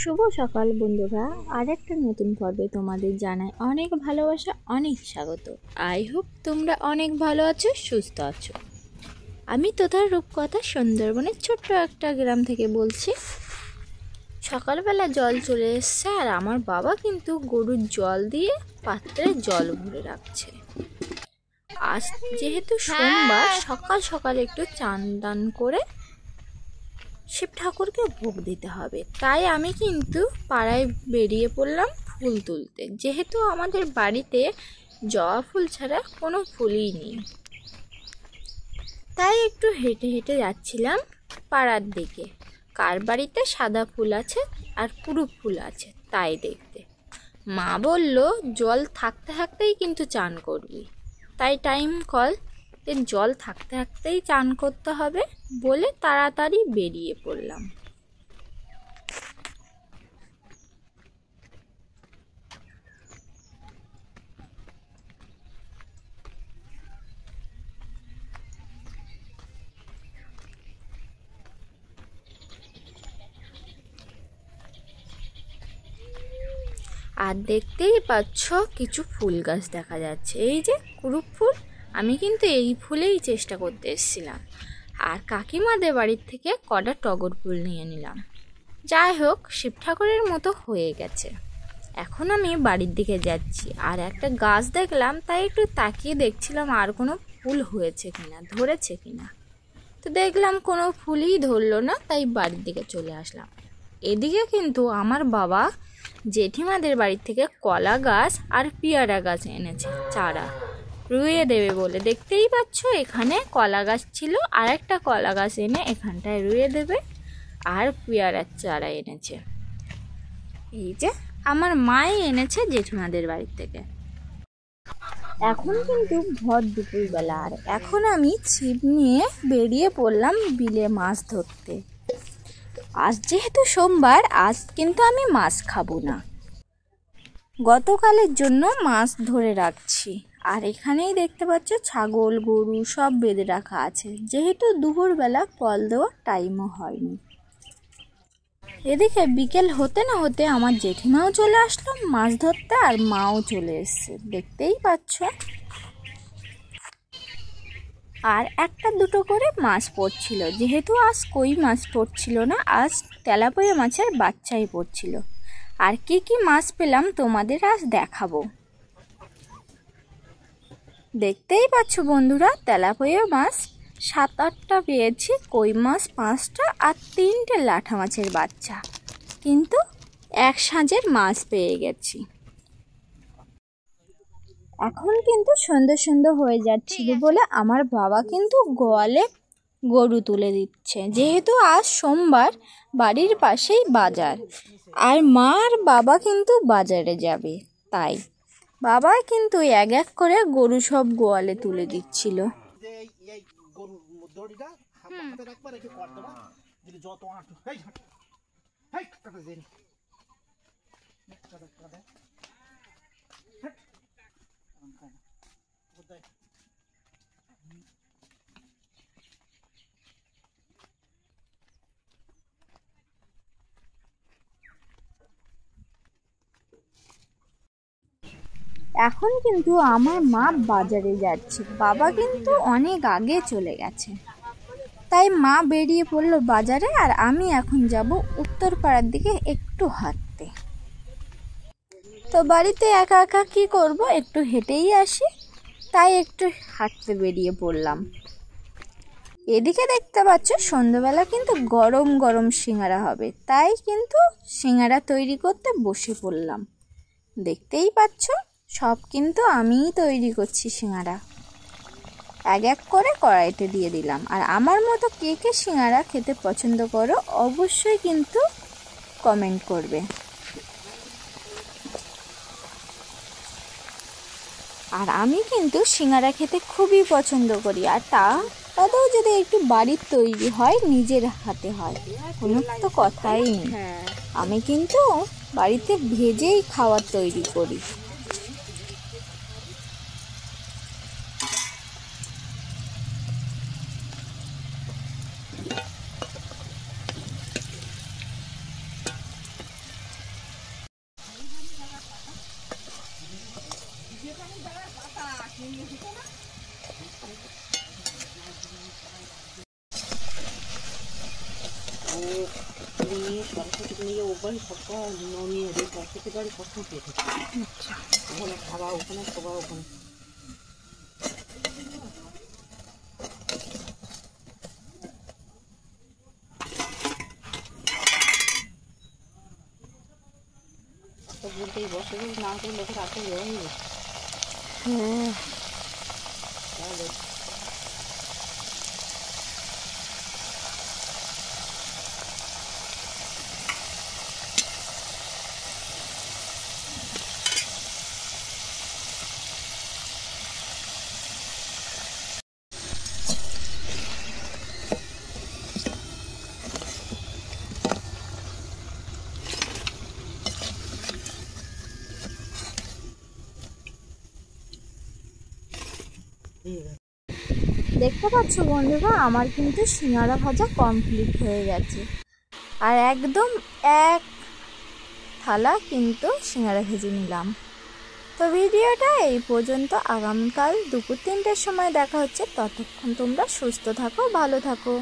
শুভ সকাল বন্ধুরা, আরেকটা নতুন পর্বে তোমাদের জানাই অনেক ভালোবাসা, অনেক স্বাগত। আই হোপ তোমরা অনেক ভালো আছো, সুস্থ আছো। আমি তোতার রূপকথা সুন্দরবনের ছোট্ট একটা গ্রাম থেকে বলছি। সকালবেলা জল চলে এসছে আর আমার বাবা কিন্তু গরুর জল দিয়ে পাত্রে জল ভরে রাখছে। আজ যেহেতু সোমবার, সকাল সকাল একটু চান দান করে শিব ঠাকুরকে ভোগ দিতে হবে, তাই আমি কিন্তু পাড়ায় বেরিয়ে পড়লাম ফুল তুলতে। যেহেতু আমাদের বাড়িতে জবা ফুল ছাড়া কোনো ফুলই নেই, তাই একটু হেঁটে হেঁটে যাচ্ছিলাম পাড়ার দিকে। কার বাড়িতে সাদা ফুল আছে আর কুরুপ ফুল আছে তাই দেখতে। মা বলল জল থাকতে থাকতেই কিন্তু চান করবি, তাই টাইম কল জল থাকতে থাকতেই চান করতে হবে বলে তাড়াতাড়ি বেরিয়ে পড়লাম। আর দেখতেই পাচ্ছ কিছু ফুল গাছ দেখা যাচ্ছে, এই যে কুরুপ ফুল। আমি কিন্তু এই ফুলেই চেষ্টা করতে এসেছিলাম, আর কাকিমাদের বাড়ির থেকে কটা টগর ফুল নিয়ে নিলাম। যাই হোক, শিব ঠাকুরের মতো হয়ে গেছে। এখন আমি বাড়ির দিকে যাচ্ছি, আর একটা গাছ দেখলাম, তাই একটু তাকিয়ে দেখছিলাম আর কোনো ফুল হয়েছে কিনা, ধরেছে কিনা। তো দেখলাম কোনো ফুলই ধরলো না, তাই বাড়ির দিকে চলে আসলাম। এদিকে কিন্তু আমার বাবা জেঠিমাদের বাড়ির থেকে কলা গাছ আর পেয়ারা গাছ এনেছে চারা, রুইয়ে দেবে বলে। দেখতেই পাচ্ছ এখানে কলা গাছ ছিল, আর একটা কলা গাছ এনে এখানটায় রুইয়ে দেবে, আর পেয়ারার চারা এনেছে। এই যে আমার মাই এনেছে জেঠিমাদের বাড়ির থেকে। এখন কিন্তু ভর দুপুরবেলা, আর এখন আমি ছিপ নিয়ে বেরিয়ে পড়লাম বিলে মাছ ধরতে। আজ যেহেতু সোমবার, আজ কিন্তু আমি মাছ খাবো না, গতকালের জন্য মাছ ধরে রাখছি। আর এখানেই দেখতে পাচ্ছ ছাগল গরু সব বেঁধে রাখা আছে, যেহেতু দুপুরবেলা কল দেওয়ার টাইমও হয়নি। এদিকে বিকেল হতে না হতে আমার জেঠিমাও চলে আসলো মাছ ধরতে, আর মাও চলে এসছে, দেখতেই পাচ্ছ। আর একটা দুটো করে মাছ পড়ছিল, যেহেতু আজ কই মাছ পড়ছিল না, আজ তেলাপিয়া মাছের বাচ্চাই পড়ছিল। আর কি কি মাছ পেলাম তোমাদের আজ দেখাবো। দেখতেই পাচ্ছ বন্ধুরা, তেলাপিয়া মাছ 7-8টা পেয়েছি, কই মাছ 5টা, আর 3টে লাঠা মাছের বাচ্চা। কিন্তু এক সাঁজের মাছ পেয়ে গেছি। এখন কিন্তু সন্ধ্যে সন্ধ্যে হয়ে যাচ্ছিল বলে আমার বাবা কিন্তু গোয়ালে গরু তুলে দিচ্ছে। যেহেতু আজ সোমবার, বাড়ির পাশেই বাজার, আর মা আর বাবা কিন্তু বাজারে যাবে, তাই বাবা কিন্তু এক এক করে গরু সব গোয়ালে তুলে দিচ্ছিল। এখন কিন্তু আমার মা বাজারে যাচ্ছে, বাবা কিন্তু অনেক আগে চলে গেছে, তাই মা বেরিয়ে পড়লো বাজারে, আর আমি এখন যাব উত্তরপাড়ার দিকে একটু হাঁটতে। তো বাড়িতে একা একা কি করব, একটু হেঁটেই আসি, তাই একটু হাঁটতে বেরিয়ে পড়লাম। এদিকে দেখতে পাচ্ছ সন্ধ্যাবেলা কিন্তু গরম গরম সিঙ্গারা হবে, তাই কিন্তু সিঙ্গারা তৈরি করতে বসে পড়লাম। দেখতেই পাচ্ছ সব কিন্তু আমিই তৈরি করছি সিঙ্গারা। এক এক করে কড়াইতে দিয়ে দিলাম। আর আমার মতো কে কে সিঙ্গারা খেতে পছন্দ করো অবশ্যই কিন্তু কমেন্ট করবে। আর আমি কিন্তু সিঙ্গারা খেতে খুবই পছন্দ করি, আর তাতেও যদি একটু বাড়ির তৈরি হয়, নিজের হাতে হয়, কোনো তো কথাই নেই। আমি কিন্তু বাড়িতে ভেজেই খাবার তৈরি করি। সরস্বতী নিয়ে ওখানে সবটা নিয়ে খেতে পারি সবসময় খেয়ে থাকি। আচ্ছা, ওখানে খাওয়া ওখানে খাওয়া ওখানে বলতেই বসে না করে লোকের আসে হয়ে গেছে। হ্যাঁ তাহলে দেখতে পাচ্ছ বন্ধুরা, আমার কিন্তু সিঙ্গারা ভাজা কমপ্লিট হয়ে গেছে। আর একদম এক থালা কিন্তু সিঙ্গারা ভেজে নিলাম। তো ভিডিওটা এই পর্যন্ত। আগামীকাল দুপুর 3টের সময় দেখা হচ্ছে। ততক্ষণ তোমরা সুস্থ থাকো, ভালো থাকো।